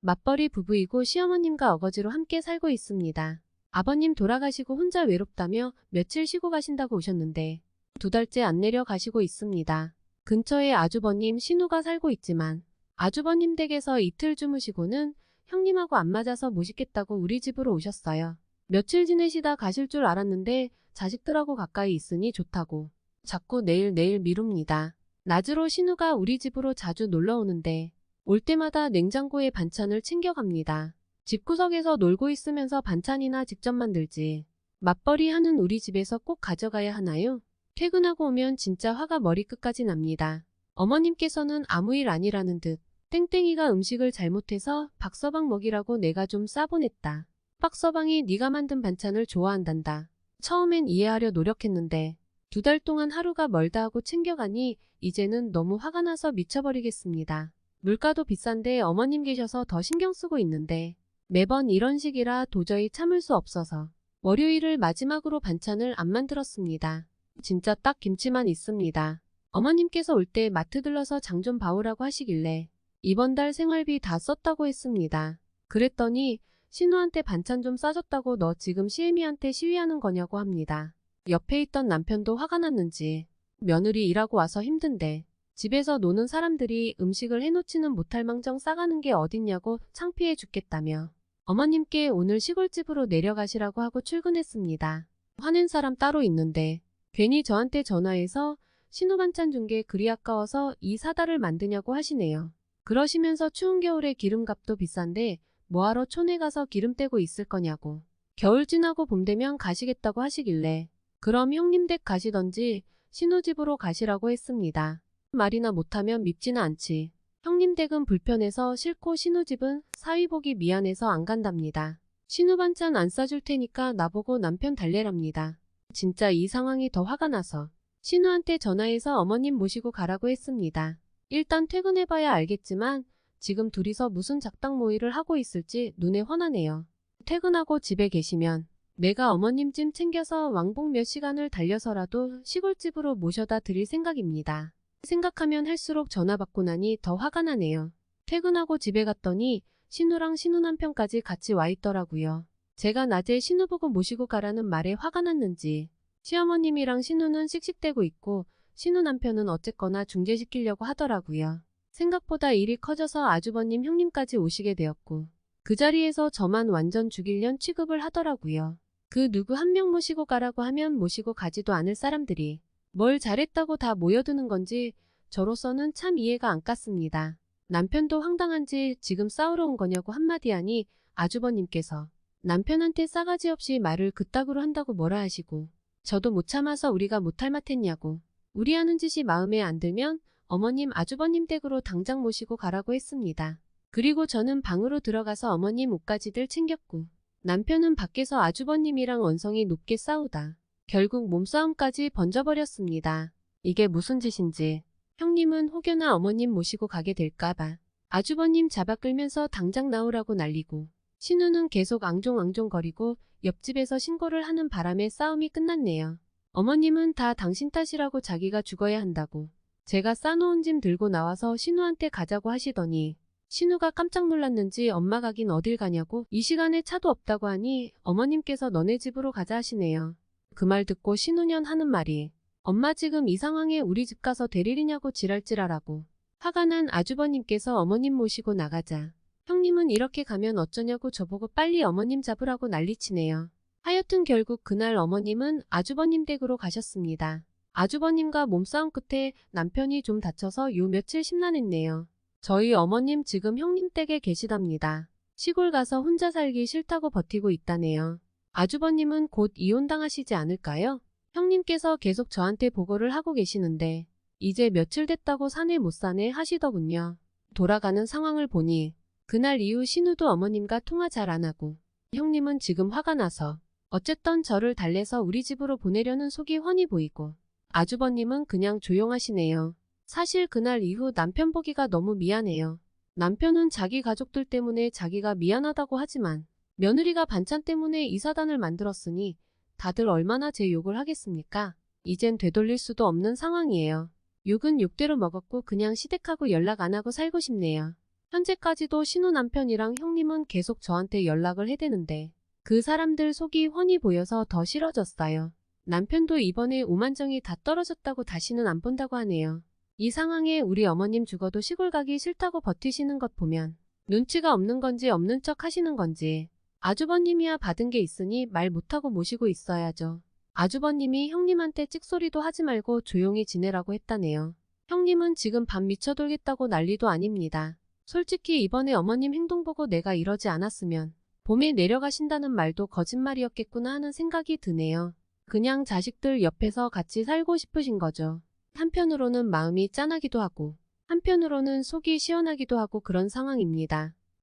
맞벌이 부부이고 시어머님과 어거지로 함께 살고 있습니다. 아버님 돌아가시고 혼자 외롭다며 며칠 쉬고 가신다고 오셨는데 2달째 안 내려가시고 있습니다. 근처에 아주버님 신우가 살고 있지만 아주버님 댁에서 이틀 주무시고는 형님하고 안 맞아서 못 있겠다고 우리 집으로 오셨어요. 며칠 지내시다 가실 줄 알았는데 자식들하고 가까이 있으니 좋다고 자꾸 내일 미룹니다. 낮으로 신우가 우리 집으로 자주 놀러 오는데 올 때마다 냉장고에 반찬을 챙겨갑니다. 집구석에서 놀고 있으면서 반찬이나 직접 만들지. 맞벌이 하는 우리 집에서 꼭 가져가야 하나요? 퇴근하고 오면 진짜 화가 머리끝까지 납니다. 어머님께서는 아무 일 아니라는 듯 땡땡이가 음식을 잘못해서 박서방 먹이라고 내가 좀 싸보냈다. 박서방이 네가 만든 반찬을 좋아한단다. 처음엔 이해하려 노력했는데 2달 동안 하루가 멀다 하고 챙겨가니 이제는 너무 화가 나서 미쳐버리겠습니다. 물가도 비싼데 어머님 계셔서 더 신경 쓰고 있는데 매번 이런 식이라 도저히 참을 수 없어서 월요일을 마지막으로 반찬을 안 만들었습니다. 진짜 딱 김치만 있습니다. 어머님께서 올 때 마트 들러서 장 좀 봐오라고 하시길래 이번 달 생활비 다 썼다고 했습니다. 그랬더니 신우한테 반찬 좀 싸줬다고 너 지금 시애미한테 시위하는 거냐고 합니다. 옆에 있던 남편도 화가 났는지 며느리 일하고 와서 힘든데 집에서 노는 사람들이 음식을 해놓지는 못할 망정 싸가는 게 어딨냐고 창피해 죽겠다며 어머님께 오늘 시골집으로 내려가시라고 하고 출근했습니다. 화낸 사람 따로 있는데 괜히 저한테 전화해서 신우 반찬 준 게 그리 아까워서 이 사다를 만드냐고 하시네요. 그러시면서 추운 겨울에 기름값도 비싼데 뭐하러 촌에 가서 기름 떼고 있을 거냐고. 겨울 지나고 봄 되면 가시겠다고 하시길래 그럼 형님 댁 가시던지 신우 집으로 가시라고 했습니다. 말이나 못하면 밉지는 않지. 형님 댁은 불편해서 싫고 신우 집은 사위 보기 미안해서 안 간답니다. 신우 반찬 안 싸줄 테니까 나보고 남편 달래랍니다. 진짜 이 상황이 더 화가 나서 신우한테 전화해서 어머님 모시고 가라고 했습니다. 일단 퇴근해봐야 알겠지만 지금 둘이서 무슨 작당 모의를 하고 있을지 눈에 훤하네요. 퇴근하고 집에 계시면 내가 어머님 찜 챙겨서 왕복 몇 시간을 달려서라도 시골집으로 모셔다 드릴 생각입니다. 생각하면 할수록 전화 받고 나니 더 화가 나네요. 퇴근하고 집에 갔더니 신우랑 신우 남편까지 같이 와 있더라고요. 제가 낮에 신우 보고 모시고 가라는 말에 화가 났는지 시어머님이랑 신우는 씩씩대고 있고 신우 남편은 어쨌거나 중재시키려고 하더라고요. 생각보다 일이 커져서 아주버님 형님까지 오시게 되었고 그 자리에서 저만 완전 죽일년 취급을 하더라고요. 그 누구 한 명 모시고 가라고 하면 모시고 가지도 않을 사람들이 뭘 잘했다고 다 모여드는 건지 저로서는 참 이해가 안 갔습니다. 남편도 황당한지 지금 싸우러 온 거냐고 한마디 하니 아주버님께서 남편한테 싸가지 없이 말을 그따구로 한다고 뭐라 하시고 저도 못 참아서 우리가 못할 맛했냐고 우리 하는 짓이 마음에 안 들면 어머님 아주버님 댁으로 당장 모시고 가라고 했습니다. 그리고 저는 방으로 들어가서 어머님 옷가지들 챙겼고 남편은 밖에서 아주버님이랑 원성이 높게 싸우다 결국 몸싸움까지 번져버렸습니다. 이게 무슨 짓인지 형님은 혹여나 어머님 모시고 가게 될까봐 아주버님 잡아 끌면서 당장 나오라고 난리고 신우는 계속 앙종앙종거리고 옆집에서 신고를 하는 바람에 싸움이 끝났네요. 어머님은 다 당신 탓이라고 자기가 죽어야 한다고 제가 싸놓은 짐 들고 나와서 신우한테 가자고 하시더니 신우가 깜짝 놀랐는지 엄마 가긴 어딜 가냐고 이 시간에 차도 없다고 하니 어머님께서 너네 집으로 가자 하시네요. 그 말 듣고 신우년 하는 말이 엄마 지금 이 상황에 우리 집 가서 대리리냐고 지랄지랄하고 화가 난 아주버님께서 어머님 모시고 나가자 형님은 이렇게 가면 어쩌냐고 저보고 빨리 어머님 잡으라고 난리치네요. 하여튼 결국 그날 어머님은 아주버님 댁으로 가셨습니다. 아주버님과 몸싸움 끝에 남편이 좀 다쳐서 요 며칠 심란했네요. 저희 어머님 지금 형님 댁에 계시답니다. 시골 가서 혼자 살기 싫다고 버티고 있다네요. 아주버님은 곧 이혼당하시지 않을까요? 형님께서 계속 저한테 보고를 하고 계시는데 이제 며칠 됐다고 사내 못 사내 하시더군요. 돌아가는 상황을 보니 그날 이후 신우도 어머님과 통화 잘 안 하고 형님은 지금 화가 나서 어쨌든 저를 달래서 우리 집으로 보내려는 속이 훤히 보이고 아주버님은 그냥 조용하시네요. 사실 그날 이후 남편 보기가 너무 미안해요. 남편은 자기 가족들 때문에 자기가 미안하다고 하지만 며느리가 반찬 때문에 이 사단을 만들었으니 다들 얼마나 제 욕을 하겠습니까? 이젠 되돌릴 수도 없는 상황이에요. 욕은 욕대로 먹었고 그냥 시댁하고 연락 안 하고 살고 싶네요. 현재까지도 신우 남편이랑 형님은 계속 저한테 연락을 해대는데 그 사람들 속이 훤히 보여서 더 싫어졌어요. 남편도 이번에 오만정이 다 떨어졌다고 다시는 안 본다고 하네요. 이 상황에 우리 어머님 죽어도 시골 가기 싫다고 버티시는 것 보면 눈치가 없는 건지 없는 척 하시는 건지 아주버님이야 받은 게 있으니 말 못하고 모시고 있어야죠. 아주버님이 형님한테 찍소리도 하지 말고 조용히 지내라고 했다네요. 형님은 지금 밤 미쳐돌겠다고 난리도 아닙니다. 솔직히 이번에 어머님 행동 보고 내가 이러지 않았으면 봄에 내려가신다는 말도 거짓말이었겠구나 하는 생각이 드네요. 그냥 자식들 옆에서 같이 살고 싶으신 거죠. 한편으로는 마음이 짠하기도 하고 한편으로는 속이 시원하기도 하고 그런 상황입니다.